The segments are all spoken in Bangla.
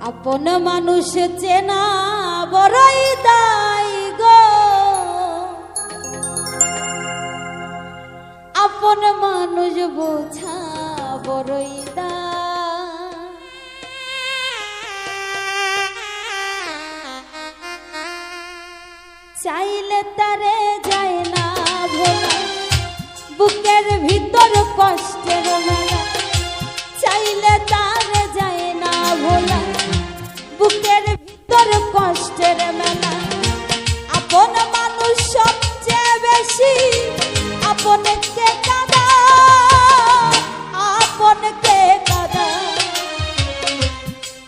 আপন মানুষ চেনা বড়ই দায় গো, আপন মানুষ বোঝা বড়ই দায়। চাইলে তারে যায় না ভোলা, বুকের ভিতর কষ্টের মেলা। চাইলে তারে যায় না ভোলা, বুকের ভিতর কষ্টের মেলা। আপন মানুষ সবচেয়ে বেশি আপনকে কাঁদা, আপনকে কাঁদা।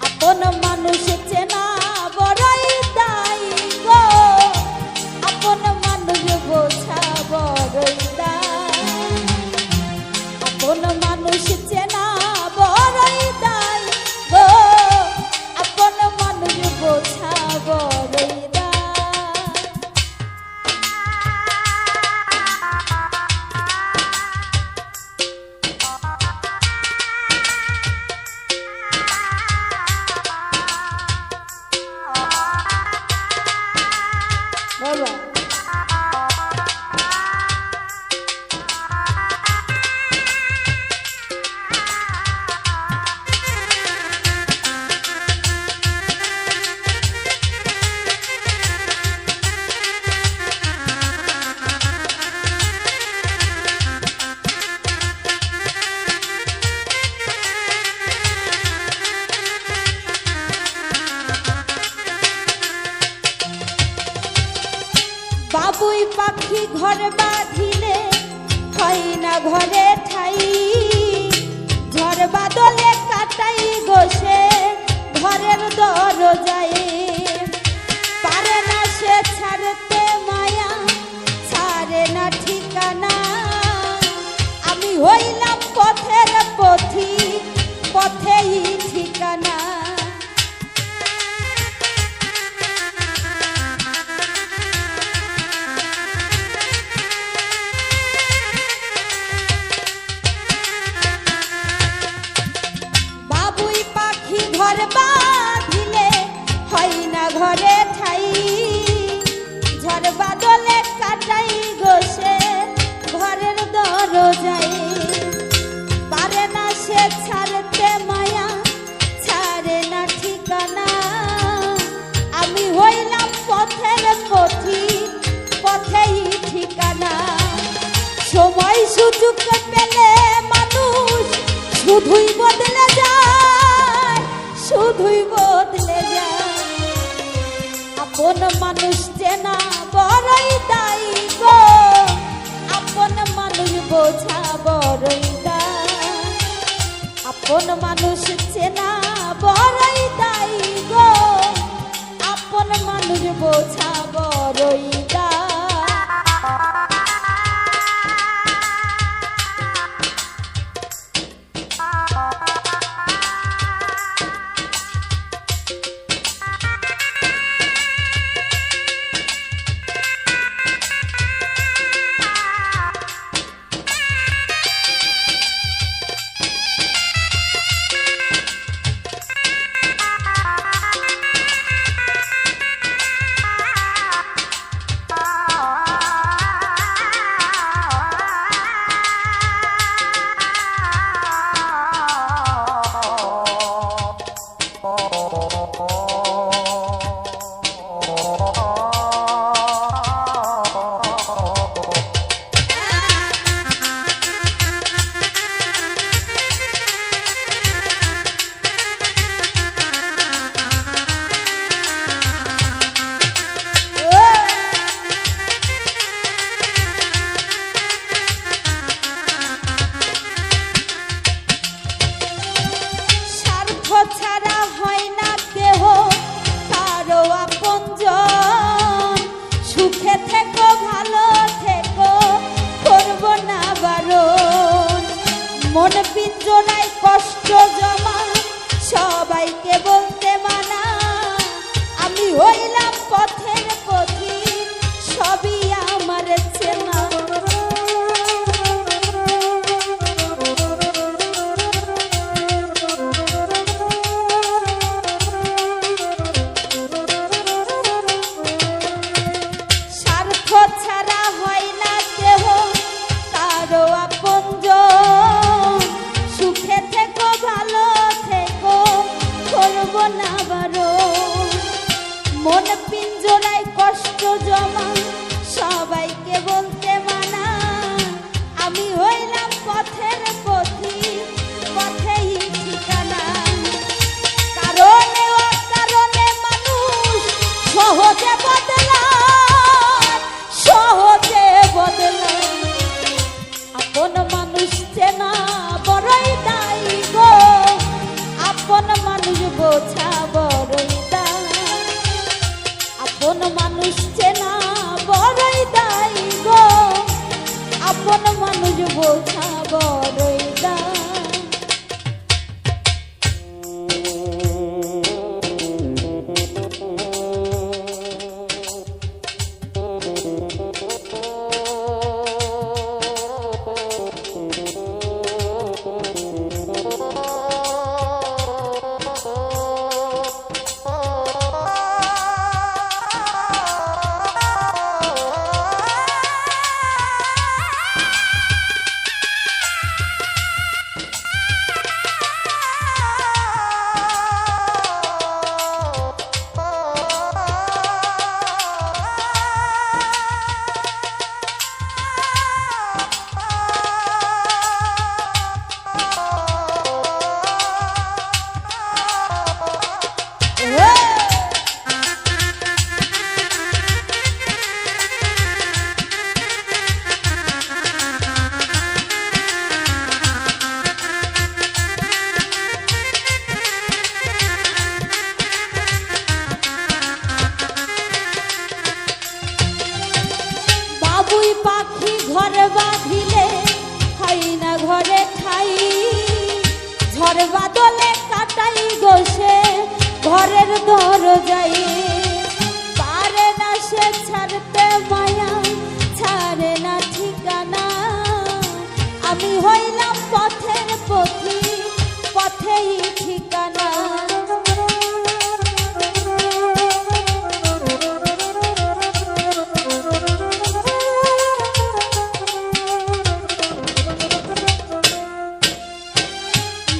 আপন মানুষ চেনা বড়ই দায় গো, আপন মানুষ বোঝা বড়ই দায়। আপন মানুষ চেনা বড়ই দায় গো, আপন মানুষ বোঝা বড়ই দায়। বাবা বাবুই পাখি ঘর বাঁধিলে হয় না ঘরে ঠাই, ঝড় বাদলে কাটাই গোসে ঘরের দরজায়। পারে না সে ছাড়তে মায়া, ছাড়ে না ঠিকানা। আমি হইলাম পথের পথি, পথেই ঠিকানা। ঘর বাঁধিলে হয় না ঘরে ঠাই, ঝড় বাদলে কাটাই গোসে ঘরের দরজায়। পারে না সে ছাড়তে মায়া, ছাড়ে না ঠিকানা। আমি হইলাম পথের পথি, পথেই ঠিকানা। সময় সুযোগ পেলে মানুষ শুধুই বদলে যায়, শুধুই বদলে যায়। আপন মানুষ চেনা বড়ই দায় গো, আপন মানুষ বোঝা বড়ই দায়। আপন মানুষ চেনা বড়ই দায় গো, আপন মানুষ বোঝা বড়ই দায়। ছাড়া হয় না কেহ কারো আপনজন। সুখে থেকো ভালো থেকো, করব না বারণ। মন পিঞ্জরায় কষ্ট জমা, সবাইকে বলতে মানা। আমি হইলাম পথের পথি, সবই আমার চেনা। আপন মানুষ বোঝা বড়ই দায়, আপন মানুষ চেনা বড়ই দায় গো, আপন মানুষ বোঝা বড়ই দায়। বাবুই পাখি ঘর বাঁধিলে হয় না ঘরে ঠাই, ঝড় বাদলে কাটাই গোসে ঘরের দরজায়, পারে না সে ছাড়তে মায়া, ছাড়ে না ঠিকানা, আমি হইলাম পথের পথি, পথেই ঠিকানা।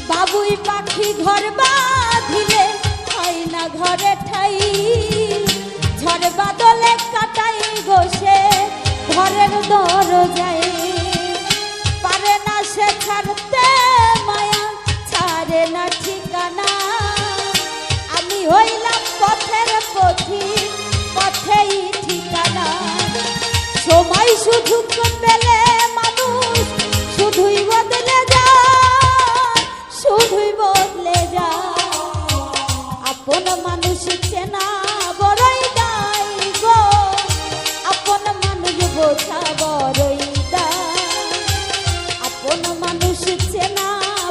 বাবুই পাখি ঘর বাঁধিলে হয় না ঘরে ঠাই, ঝড় বাদলে কাটাই গোসে ঘরের দরজায়, পারে না সে ছাড়তে মায়া, ছাড়ে না ঠিকানা, আমি হইলাম পথের পথি, পথেই ঠিকানা। সময় শুধু পেলে মানুষ শুধুই বদলে যায়, শুধুই বদলে যায়, আপন মানুষ চেনা বড়ই দায় গো, আপন মানুষ বোঝা বড়ই দায়, আপন মানুষ চেনা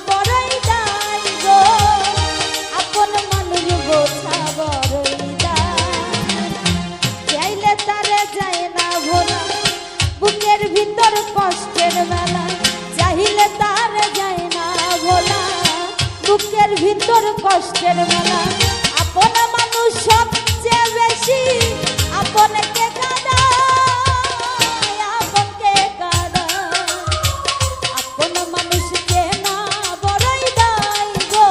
বড়ই দায় গো, আপন মানুষ বোঝা বড়ই দায়। চাইলে তারে যায় না ভোলা, বুকের ভিতর কষ্টের বেলা, চাইলে তারে যায় না ভোলা, বুকের ভিতর কষ্টের বেলা, আপন মানুষ সবচেয়ে বেশি আপনকে কাঁদায়, আপনকে কাঁদায়, আপন মানুষ চেনা বড়ই দায় গো,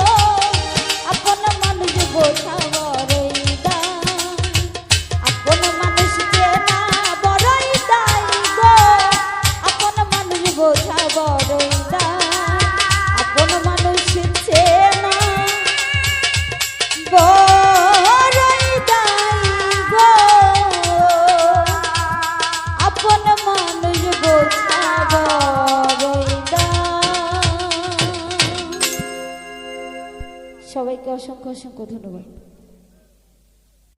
আপন মানুষ বোঝা বড়ই দায়, আপন মানুষ চেনা বড়ই দায় গো, আপন মানুষ বোঝা বড়ই দায়, আপন মানুষ চেনা বড়ই দায় গো, আপন মানুষ বোঝা বড়ই দায়। সবাইকে অসংখ্য অসংখ্য ধন্যবাদ।